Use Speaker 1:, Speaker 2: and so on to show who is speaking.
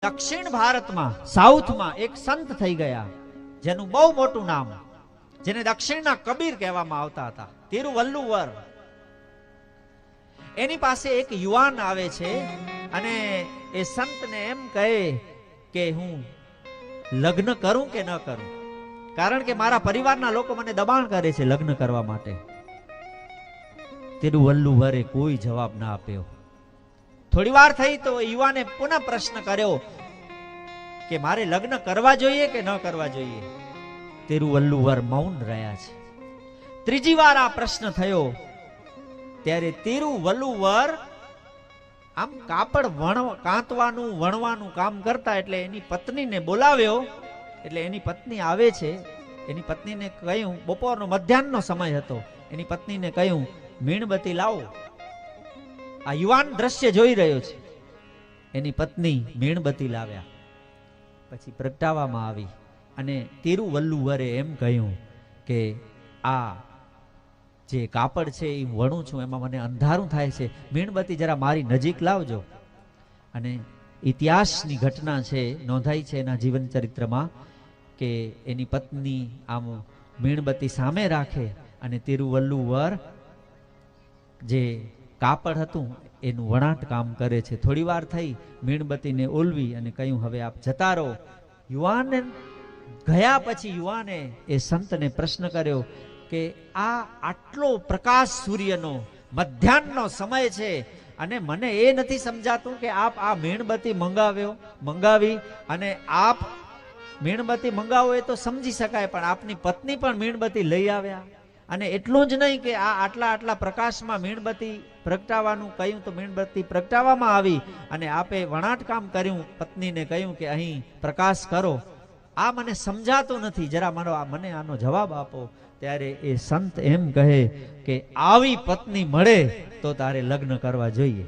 Speaker 1: દક્ષિણ ભારતમાં સાઉથમાં એક સંત થઈ ગયા જેનું બહુ મોટું નામ, જેને દક્ષિણના કબીર કહેવામાં આવતા હતા, તિરુવલ્લુવર. એની પાસે એક યુવાન આવે છે અને એ સંતને એમ કહે કે હું લગ્ન કરું કે ન કરું, કારણ કે મારા પરિવારના લોકો મને દબાણ કરે છે લગ્ન કરવા માટે. તિરુવલ્લુવરે કોઈ જવાબ ના આપ્યો. થોડી વાર થઈ તો યુવાને પુનઃ પ્રશ્ન કર્યો કે મારે લગ્ન કરવા જોઈએ કે ન કરવા જોઈએ. તિરુવલ્લુવર મૌન રહ્યા છે. ત્રીજી વાર આ પ્રશ્ન થયો ત્યારે તિરુવલ્લુવર આમ કાપડ કાંતવાનું વણવાનું કામ કરતા, એટલે એની પત્નીને બોલાવ્યો. એટલે એની પત્ની આવે છે. એની પત્નીને કહ્યું, બપોરનો મધ્યાહનનો સમય હતો, એની પત્નીને કહ્યું મીણબત્તી લાવો. આ યુવાન દ્રશ્ય જોઈ રહ્યો છે. એની પત્ની મીણબત્તી લાવ્યા, પછી પ્રગટાવવામાં આવી અને તિરુવલ્લુવરે એમ કહ્યું કે આ જે કાપડ છે એ વણું છું, એમાં મને અંધારું થાય છે, મીણબત્તી જરા મારી નજીક લાવજો. અને ઇતિહાસની ઘટના છે, નોંધાઈ છે એના જીવન ચરિત્રમાં, કે એની પત્ની આમ મીણબત્તી સામે રાખે અને તિરુવલ્લુવર જે કાપડ હતું એનું વણાટ કામ કરે છે. થોડી વાર થઈ, મીણબત્તીને ઓલવી અને કહ્યું હવે આપ જતા રહો. યુવાન ગયા પછી યુવાને એ સંતને પ્રશ્ન કર્યો કે આ આટલો પ્રકાશ સૂર્યનો મધ્યાહનનો સમય છે અને મને એ નથી સમજાતું કે આપ આ મીણબત્તી મંગાવી અને આપ મીણબત્તી મંગાવો એ તો સમજી શકાય, પણ આપની પત્ની પણ મીણબત્તી લઈ આવ્યા. અને એટલું જ નહીં કે આ આટલા પ્રકાશમાં મીણબત્તી પ્રગટાવવાનું કહ્યું તો મીણબત્તી પ્રગટાવવામાં આવી અને આપે વણાટ કામ કર્યું, પત્નીને કહ્યું કે અહીં પ્રકાશ કરો. આ મને સમજાતું નથી, જરા મને આનો જવાબ આપો. ત્યારે એ સંત એમ કહે કે આવી પત્ની મળે તો તારે લગ્ન કરવા જોઈએ.